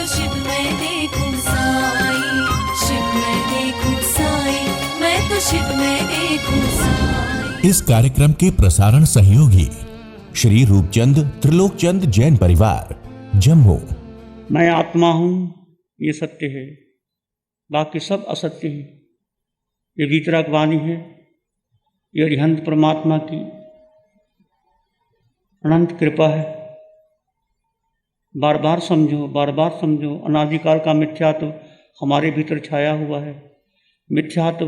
शिव में देखूं साई, शिव में देखूं साई, मैं तो शिव में देखूं साई। इस कार्यक्रम के प्रसारण सहयोगी श्री रूपचंद त्रिलोकचंद जैन परिवार, जम्मू। मैं आत्मा हूँ, ये सत्य है, बाकी सब असत्य है। ये वीतराग वाणी है, ये अरिहंत परमात्मा की अनंत कृपा है। बार बार समझो, बार बार समझो। अनादिकाल का मिथ्यात्व हमारे भीतर छाया हुआ है। मिथ्यात्व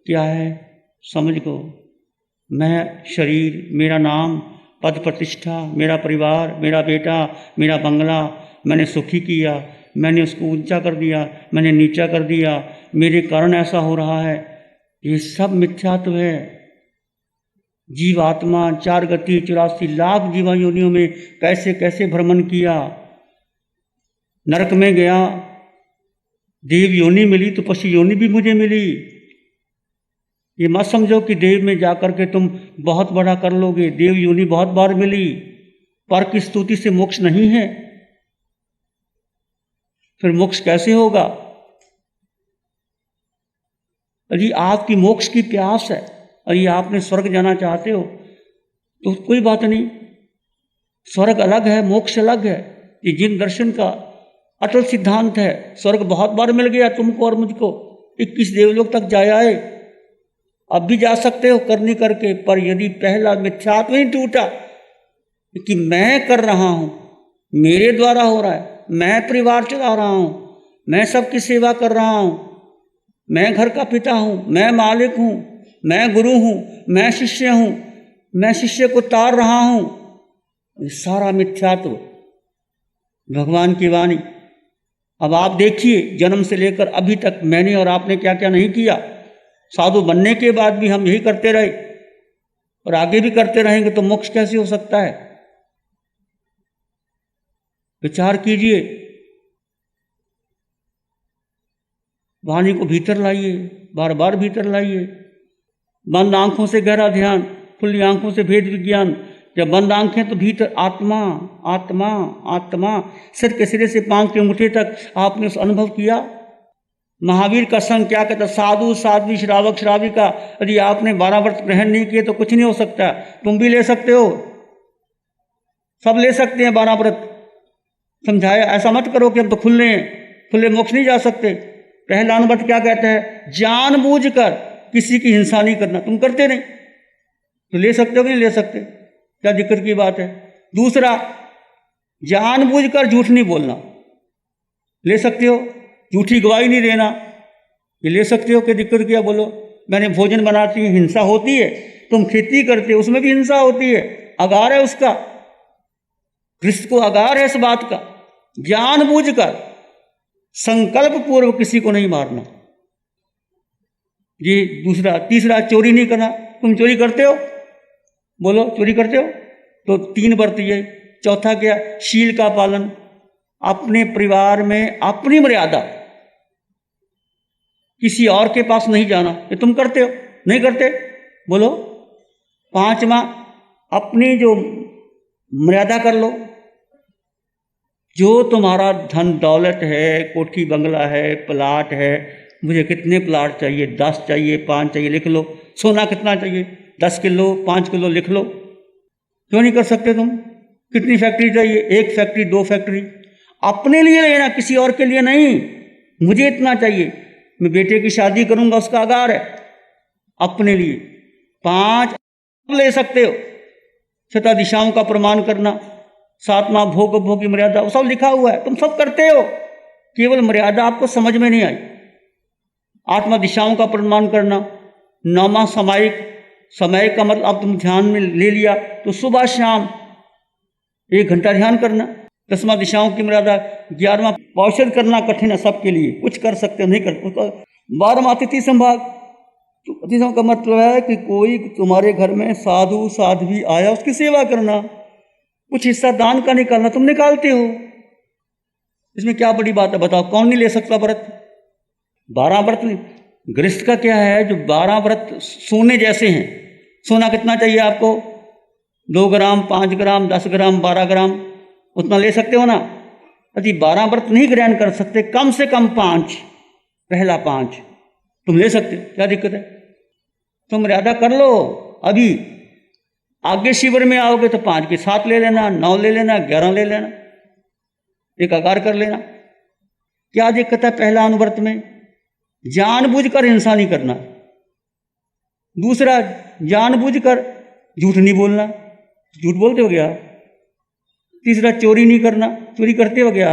क्या है समझ गो। मैं शरीर, मेरा नाम, पद प्रतिष्ठा, मेरा परिवार, मेरा बेटा, मेरा बंगला, मैंने सुखी किया, मैंने उसको ऊंचा कर दिया, मैंने नीचा कर दिया, मेरे कारण ऐसा हो रहा है, ये सब मिथ्यात्व है। जीवात्मा 4 गति 84 लाख जीवा योनियों में कैसे कैसे भ्रमण किया। नरक में गया, देव योनि मिली तो पशु योनि भी मुझे मिली। ये मत समझो कि देव में जाकर के तुम बहुत बड़ा कर लोगे। देव योनि बहुत बार मिली, पर की स्तुति से मोक्ष नहीं है। फिर मोक्ष कैसे होगा? यदि आपकी मोक्ष की प्यास है, यदि आपने स्वर्ग जाना चाहते हो तो कोई बात नहीं, स्वर्ग अलग है, मोक्ष अलग है। ये जिन दर्शन का अटल सिद्धांत है। स्वर्ग बहुत बार मिल गया तुमको और मुझको, 21 देवलोक तक जाए आए, अब भी जा सकते हो करनी करके। पर यदि पहला मिथ्यात्व ही टूटा कि मैं कर रहा हूं, मेरे द्वारा हो रहा है, मैं परिवार चला रहा हूं, मैं सबकी सेवा कर रहा हूं, मैं घर का पिता हूं, मैं मालिक हूं, मैं गुरु हूं, मैं शिष्य हूं, मैं शिष्य को तार रहा हूं, ये सारा मिथ्यात्व। भगवान की वाणी। अब आप देखिए, जन्म से लेकर अभी तक मैंने और आपने क्या क्या नहीं किया। साधु बनने के बाद भी हम यही करते रहे और आगे भी करते रहेंगे, तो मोक्ष कैसे हो सकता है? विचार कीजिए, वाणी को भीतर लाइए, बार बार भीतर लाइए। बंद आंखों से गहरा ध्यान, खुली आंखों से भेद विज्ञान। जब बंद आंखें तो भीतर आत्मा आत्मा आत्मा, सिर के सिरे से पांव के अंगूठे तक आपने उस अनुभव किया। महावीर का संग क्या कहता? साधु साध्वी श्रावक श्राविका। यदि आपने 12 व्रत ग्रहण नहीं किए तो कुछ नहीं हो सकता। तुम भी ले सकते हो, सब ले सकते हैं 12 व्रत। समझाया, ऐसा मत करो कि हम तो खुले मोक्ष नहीं जा सकते। पहला अनुभव क्या कहता है? जानबूझकर किसी की हिंसा नहीं करना। तुम करते नहीं तो ले सकते हो कि नहीं ले सकते? क्या दिक्कत की बात है? दूसरा, जानबूझकर झूठ नहीं बोलना। ले सकते हो। झूठी गवाही नहीं देना, ये ले सकते हो। क्या दिक्कत किया? बोलो। मैंने भोजन बनाती हूँ, हिंसा होती है। तुम खेती करते हो, उसमें भी हिंसा होती है, आगार है उसका। कृष्ण को आगार है इस बात का। जानबूझकर संकल्प पूर्व किसी को नहीं मारना, ये दूसरा। तीसरा, चोरी नहीं करना। तुम चोरी करते हो? बोलो, चोरी करते हो? तो 3 व्रत ये। चौथा क्या? शील का पालन। अपने परिवार में अपनी मर्यादा, किसी और के पास नहीं जाना। ये तुम करते हो? नहीं करते? बोलो। 5वां, अपनी जो मर्यादा कर लो। जो तुम्हारा धन दौलत है, कोठी बंगला है, प्लाट है, मुझे कितने प्लाट चाहिए? 10 चाहिए, 5 चाहिए, लिख लो। सोना कितना चाहिए? 10 किलो, 5 किलो, लिख लो। क्यों नहीं कर सकते तुम? कितनी फैक्ट्री चाहिए? 1 फैक्ट्री, 2 फैक्ट्री। अपने लिए लेना, किसी और के लिए नहीं। मुझे इतना चाहिए, मैं बेटे की शादी करूंगा, उसका आगार है। अपने लिए 5 ले सकते हो। 6 दिशाओं का प्रमाण करना, 7वां भोग भोग की मर्यादा, वो सब लिखा हुआ है, तुम सब करते हो। केवल मर्यादा आपको समझ में नहीं आई। 8वां दिशाओं का प्रमाण करना। 9वां सामायिक। समय का मतलब अब तुम ध्यान में ले लिया तो सुबह शाम 1 घंटा ध्यान करना। 10वां दिशाओं की मर्यादा। 11वां औषध करना कठिन है सबके लिए, कुछ कर सकते हो नहीं कर। 12वां अतिथि संभाग। तो अतिथि का मतलब है कि कोई तुम्हारे घर में साधु साध्वी आया, उसकी सेवा करना, कुछ हिस्सा दान का निकालना। तुम निकालते हो, इसमें क्या बड़ी बात है? बताओ, कौन नहीं ले सकता व्रत? 12 व्रत नहीं। गृहस्थ का क्या है? जो 12 व्रत सोने जैसे हैं। सोना कितना चाहिए आपको? 2 ग्राम, 5 ग्राम, 10 ग्राम, 12 ग्राम, उतना ले सकते हो ना? यदि 12 व्रत नहीं ग्रहण कर सकते, कम से कम 5, पहला 5 तुम ले सकते हो, क्या दिक्कत है? तुम मर्यादा कर लो। अभी आगे शिविर में आओगे तो 5 के 7 ले लेना, 9 ले लेना, 11 ले लेना, एकाकार कर लेना। क्या दिक्कत है पहला अनुव्रत में? जानबूझकर हिंसा नहीं करना। दूसरा, जानबूझकर झूठ नहीं बोलना, झूठ बोलते हो गया। तीसरा, चोरी नहीं करना, चोरी करते हो गया।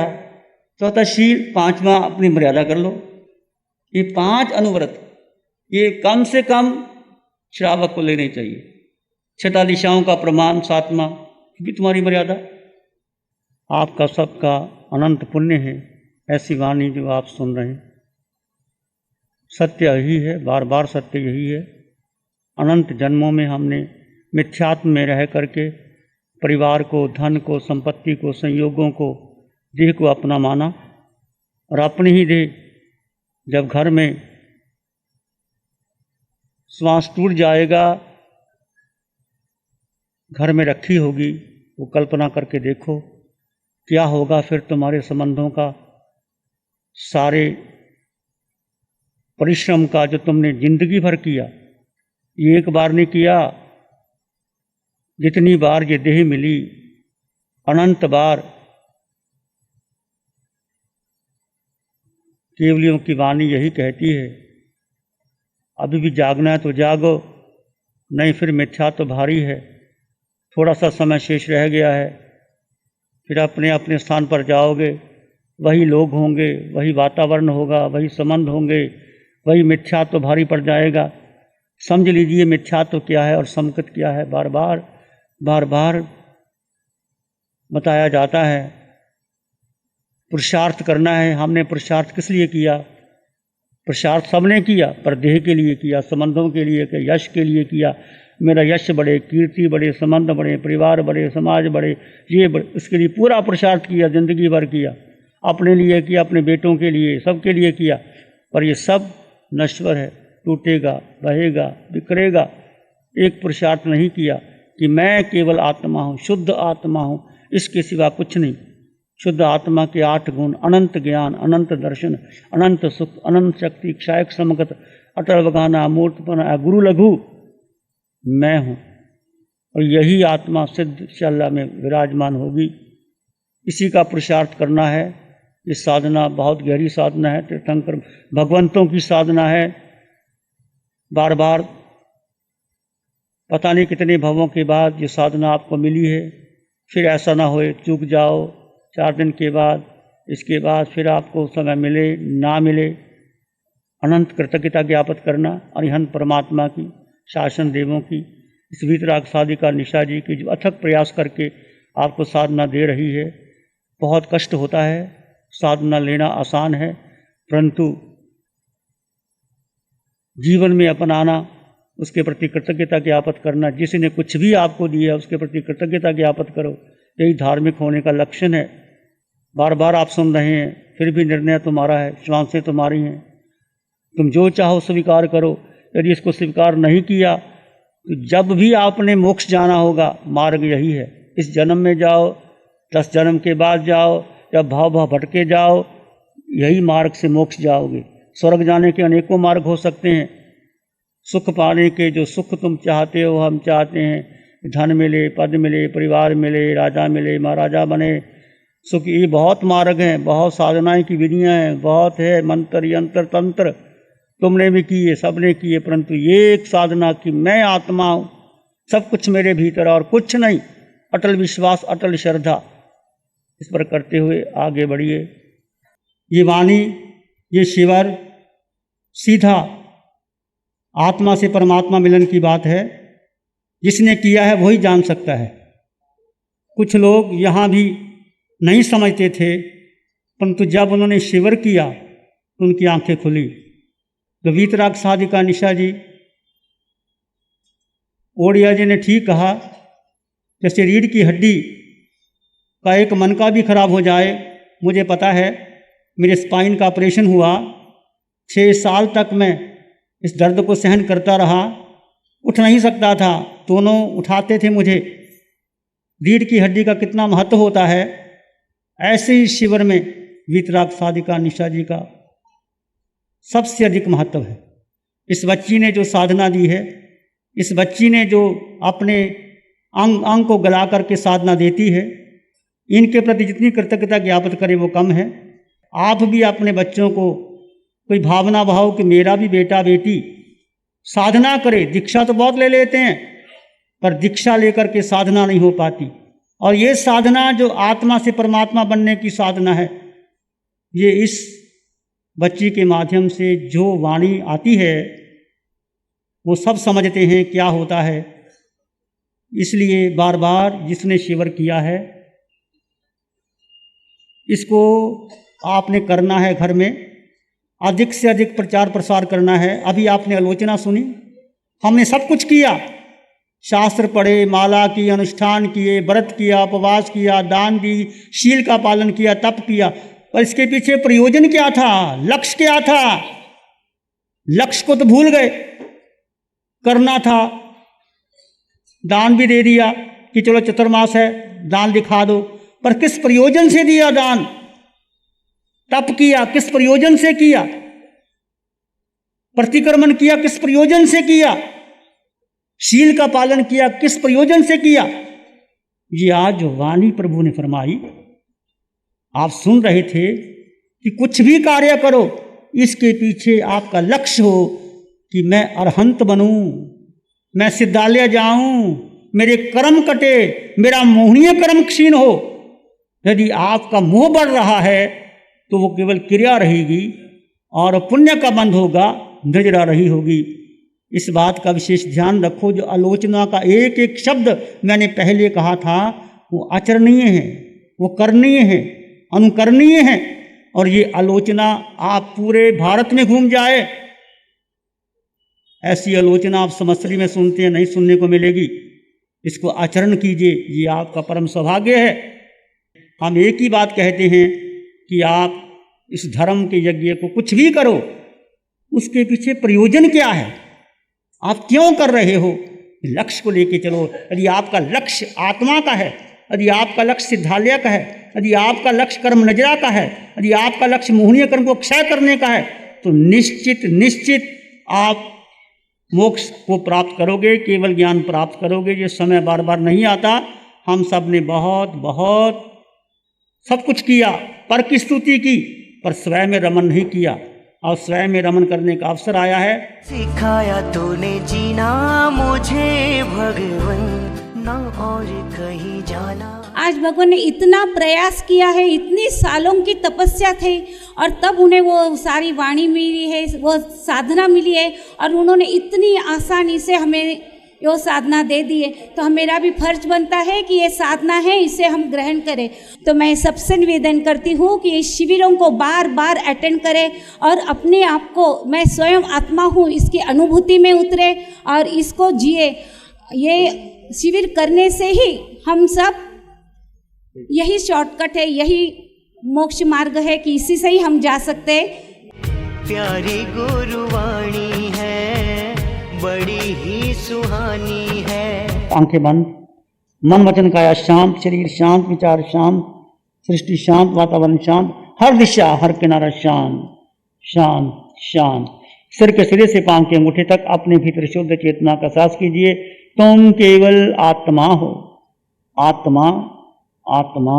चौथा, शील। 5वां, अपनी मर्यादा कर लो। ये 5 अनुव्रत ये कम से कम श्रावक को लेने चाहिए। 6 दिशाओं का प्रमाण 7वां भी तुम्हारी मर्यादा। आपका सबका अनंत पुण्य है ऐसी वाणी जो आप सुन रहे हैं। सत्य यही है, बार बार सत्य यही है। अनंत जन्मों में हमने मिथ्यात्व में रह करके परिवार को, धन को, संपत्ति को, संयोगों को, देह को अपना माना, और अपनी ही देह जब घर में श्वास टूट जाएगा, घर में रखी होगी, वो कल्पना करके देखो क्या होगा फिर तुम्हारे संबंधों का, सारे परिश्रम का जो तुमने जिंदगी भर किया, ये एक बार नहीं किया, जितनी बार ये देह मिली, अनंत बार। केवलियों की वाणी यही कहती है, अभी भी जागना है तो जागो, नहीं फिर मिथ्या तो भारी है। थोड़ा सा समय शेष रह गया है, फिर अपने अपने स्थान पर जाओगे, वही लोग होंगे, वही वातावरण होगा, वही संबंध होंगे, वही मिथ्या तो भारी पड़ जाएगा। समझ लीजिए मिथ्या तो क्या है और समकत क्या है। बार बार बताया जाता है। पुरुषार्थ करना है। हमने पुरुषार्थ किस लिए किया? पुरुषार्थ सबने किया, पर देह के लिए किया, संबंधों के लिए किया, यश के लिए किया। मेरा यश बढ़े, कीर्ति बढ़े, संबंध बढ़े, परिवार बढ़े, समाज बढ़े, ये बढ़े, उसके लिए पूरा पुरुषार्थ किया, जिंदगी भर किया, अपने लिए किया, अपने बेटों के लिए, सबके लिए किया। पर ये सब नश्वर है, टूटेगा, बहेगा, बिखरेगा। एक पुरुषार्थ नहीं किया कि मैं केवल आत्मा हूँ, शुद्ध आत्मा हूँ, इसके सिवा कुछ नहीं। शुद्ध आत्मा के 8 गुण, अनंत ज्ञान, अनंत दर्शन, अनंत सुख, अनंत शक्ति, क्षायक समगत, अटल बगाना, मूर्तपना, गुरु लघु मैं हूँ। और यही आत्मा सिद्ध शल्ला में विराजमान होगी। इसी का पुरुषार्थ करना है। ये साधना बहुत गहरी साधना है, तीर्थंकर भगवंतों की साधना है। बार बार पता नहीं कितने भवों के बाद ये साधना आपको मिली है। फिर ऐसा ना होए चूक जाओ 4 दिन के बाद, इसके बाद फिर आपको समय मिले ना मिले। अनंत कृतज्ञता ज्ञापित करना अरिहंत परमात्मा की, शासन देवों की, इस वीतराग साधिका निशा जी की जो अथक प्रयास करके आपको साधना दे रही है। बहुत कष्ट होता है, साधना लेना आसान है, परंतु जीवन में अपनाना, उसके प्रति कृतज्ञता ज्ञापित करना, जिसने कुछ भी आपको दिया उसके प्रति कृतज्ञता ज्ञापित करो, यही धार्मिक होने का लक्षण है। बार बार आप सुन रहे हैं, फिर भी निर्णय तुम्हारा है, श्वासें तुम्हारी हैं, तुम जो चाहो स्वीकार करो। यदि इसको स्वीकार नहीं किया तो जब भी आपने मोक्ष जाना होगा, मार्ग यही है। इस जन्म में जाओ, 10 जन्म के बाद जाओ, या भाव भटके जाओ, यही मार्ग से मोक्ष जाओगे। स्वर्ग जाने के अनेकों मार्ग हो सकते हैं। सुख पाने के जो सुख तुम चाहते हो, हम चाहते हैं, धन मिले, पद मिले, परिवार मिले, राजा मिले, महाराजा बने, सुख, ये बहुत मार्ग हैं, बहुत साधनाएं की विधियां हैं, बहुत है, मंत्र यंत्र तंत्र तुमने भी किए, सबने किए, परंतु ये एक साधना कि मैं आत्मा हूँ, सब कुछ मेरे भीतर और कुछ नहीं, अटल विश्वास, अटल श्रद्धा, इस पर करते हुए आगे बढ़िए। ये वाणी, ये शिविर सीधा आत्मा से परमात्मा मिलन की बात है। जिसने किया है वही जान सकता है। कुछ लोग यहाँ भी नहीं समझते थे, परंतु जब उन्होंने शिविर किया तो उनकी आंखें खुली। तो वीतराग साधिका निशा जी, ओडिया जी ने ठीक कहा, जैसे रीढ़ की हड्डी का एक मन का भी खराब हो जाए। मुझे पता है, मेरे स्पाइन का ऑपरेशन हुआ, 6 साल तक मैं इस दर्द को सहन करता रहा, उठ नहीं सकता था, दोनों उठाते थे मुझे। रीढ़ की हड्डी का कितना महत्व होता है, ऐसे ही शिविर में वीतराग साधिका निशा जी का सबसे अधिक महत्व है। इस बच्ची ने जो साधना दी है, इस बच्ची ने जो अपने अंग को गला करके साधना देती है, इनके प्रति जितनी कृतज्ञता ज्ञापित करें वो कम है। आप भी अपने बच्चों को कोई भावना भाव कि मेरा भी बेटा बेटी साधना करे। दीक्षा तो बहुत ले लेते हैं, पर दीक्षा लेकर के साधना नहीं हो पाती। और ये साधना जो आत्मा से परमात्मा बनने की साधना है, ये इस बच्ची के माध्यम से जो वाणी आती है वो सब समझते हैं क्या होता है। इसलिए बार बार जिसने शिविर किया है इसको आपने करना है, घर में अधिक से अधिक प्रचार प्रसार करना है। अभी आपने आलोचना सुनी, हमने सब कुछ किया, शास्त्र पढ़े, माला की, अनुष्ठान किए, व्रत किया, उपवास किया, दान दी, शील का पालन किया, तप किया, पर इसके पीछे प्रयोजन क्या था, लक्ष्य क्या था? लक्ष्य को तो भूल गए। करना था, दान भी दे दिया कि चलो चतुर्मास है दान दिखा दो, पर किस प्रयोजन से दिया दान? तप किया किस प्रयोजन से किया? प्रतिक्रमण किया किस प्रयोजन से किया? शील का पालन किया किस प्रयोजन से किया? ये आज जो वाणी प्रभु ने फरमाई, आप सुन रहे थे कि कुछ भी कार्य करो इसके पीछे आपका लक्ष्य हो कि मैं अरहंत बनूं, मैं सिद्धालय जाऊं, मेरे कर्म कटे, मेरा मोहनीय कर्म क्षीण हो। यदि आपका मोह बढ़ रहा है तो वो केवल क्रिया रहेगी और पुण्य का बंध होगा, नजरा रही होगी। इस बात का विशेष ध्यान रखो। जो आलोचना का एक एक शब्द मैंने पहले कहा था वो आचरणीय है, वो करणीय है, अनुकरणीय है। और ये आलोचना आप पूरे भारत में घूम जाए, ऐसी आलोचना आप समस्री में सुनते हैं, नहीं सुनने को मिलेगी। इसको आचरण कीजिए, ये आपका परम सौभाग्य है। हम एक ही बात कहते हैं कि आप इस धर्म के यज्ञ को कुछ भी करो, उसके पीछे प्रयोजन क्या है, आप क्यों कर रहे हो? लक्ष्य को लेके चलो। यदि आपका लक्ष्य आत्मा का है, यदि आपका लक्ष्य सिद्धालय का है, यदि आपका लक्ष्य कर्म नजरा का है, यदि आपका लक्ष्य मोहनीय कर्म को क्षय करने का है, तो निश्चित निश्चित आप मोक्ष को प्राप्त करोगे, केवल ज्ञान प्राप्त करोगे। ये समय बार बार नहीं आता। हम सब ने बहुत बहुत सब कुछ किया, पर की स्तुति की, पर स्वयं में रमन नहीं किया। और स्वयं में रमन करने का अवसर आया है। सिखाया तूने जीना मुझे भगवन, ना और कहीं जाना। आज भगवान ने इतना प्रयास किया है, इतनी सालों की तपस्या थी और तब उन्हें वो सारी वाणी मिली है, वो साधना मिली है और उन्होंने इतनी आसानी से हमें वो साधना दे दी है। तो मेरा भी फर्ज बनता है कि ये साधना है, इसे हम ग्रहण करें। तो मैं सबसे निवेदन करती हूँ कि इस शिविरों को बार बार अटेंड करें और अपने आप को, मैं स्वयं आत्मा हूँ, इसकी अनुभूति में उतरे और इसको जिए। ये शिविर करने से ही हम सब, यही शॉर्टकट है, यही मोक्ष मार्ग है कि इसी से ही हम जा सकते हैं। प्यारी गुरुवाणी है, बड़ी ही सुहानी है। आंखें बंद, मन वचन काया शांत, शरीर शांत, विचार शांत, सृष्टि शांत, वातावरण शांत, हर दिशा हर किनारा शांत शांत शांत। सिर के सिरे से पांव के अंगूठे तक अपने भीतर शुद्ध चेतना का एहसास कीजिए। तुम केवल आत्मा हो, आत्मा आत्मा।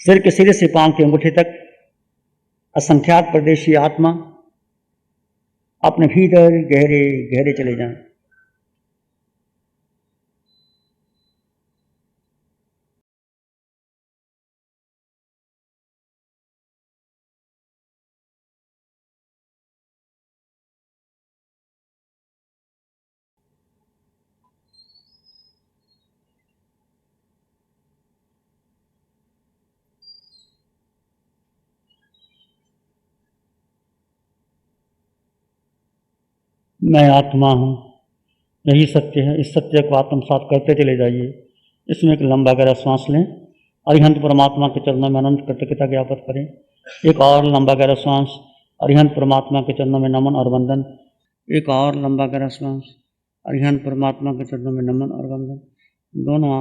सिर के सिरे से पांव के अंगूठे तक असंख्यात परदेशी आत्मा अपने भीतर गहरे गहरे चले जाएं। मैं आत्मा हूं, यही सत्य है। इस सत्य को आत्मसात करते चले जाइए। इसमें एक लंबा गहरा श्वास लें, अरिहंत परमात्मा के चरणों में अनंत कृतज्ञता ज्ञापन करें। एक और लंबा गहरा श्वास, अरिहंत परमात्मा के चरणों में नमन और वंदन। एक और लंबा गहरा श्वास, अरिहंत परमात्मा के चरणों में नमन और वंदन। दोनों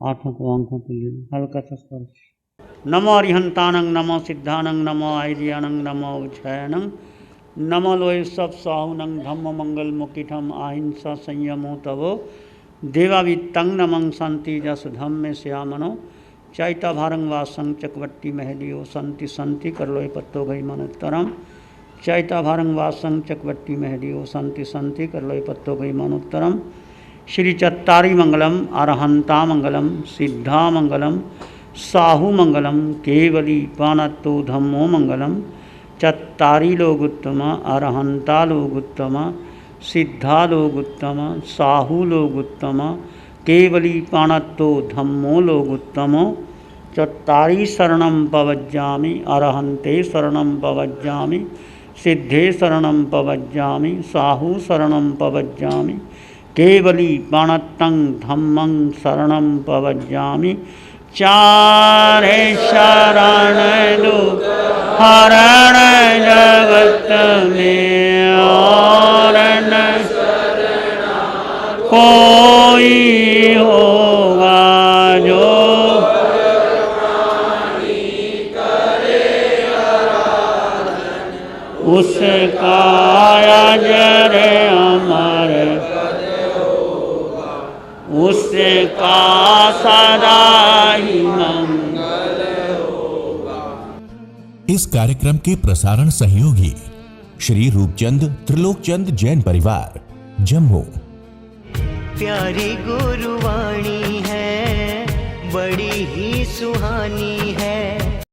हाथों को आंखों के लिए हल्का सा स्पर्श। नमो अरिहंतानंग, नमो सिद्धानंग, नमो आयर्यानंग, नमो उच्छयनंग, नमो लोय सब साहुनंग, धम्म मंगल मुकिठम अहिंसा संयमो तवो देवावित्तं नमं शांति जस धम्मे श्यामनो चैता भारंग वासं चकवट्टी महदियो संति संति कर लोय पत्तो गई मनुत्तरम चैता भारंग वासं चकवट्टी महदियो संति संति कर लोय पत्तो गई मनुत्तरम। श्री चत्तारी मंगलम, अरहंता मंगलम, सिद्धा मंगलम, साहु मंगलम, केवली पानत्तो धम्मो मंगलम। चत्तारी लोग उत्तम, अरहंता लोग उत्तम, सिद्धा लोग उत्तम, साहु लोग उत्तम, केवली पाणत्तो धम्मो लोग उत्तमो। चत्तारी शरणं पवज्जामि, अरहंते शरणं पवज्जामि, सिद्धे शरणं पवज्जामि, साहु शरणं पवज्जामि, केवली पाणत्तं धम्मं शरणं पवज्जामि। चारे शरण दो हरण जगत में और न कोई होगा जो उसका अजर अमर उसका सदा ही मंगल होगा। इस कार्यक्रम के प्रसारण सहयोगी श्री रूपचंद त्रिलोकचंद जैन परिवार, जम्मू। प्यारी गुरुवाणी है, बड़ी ही सुहानी है।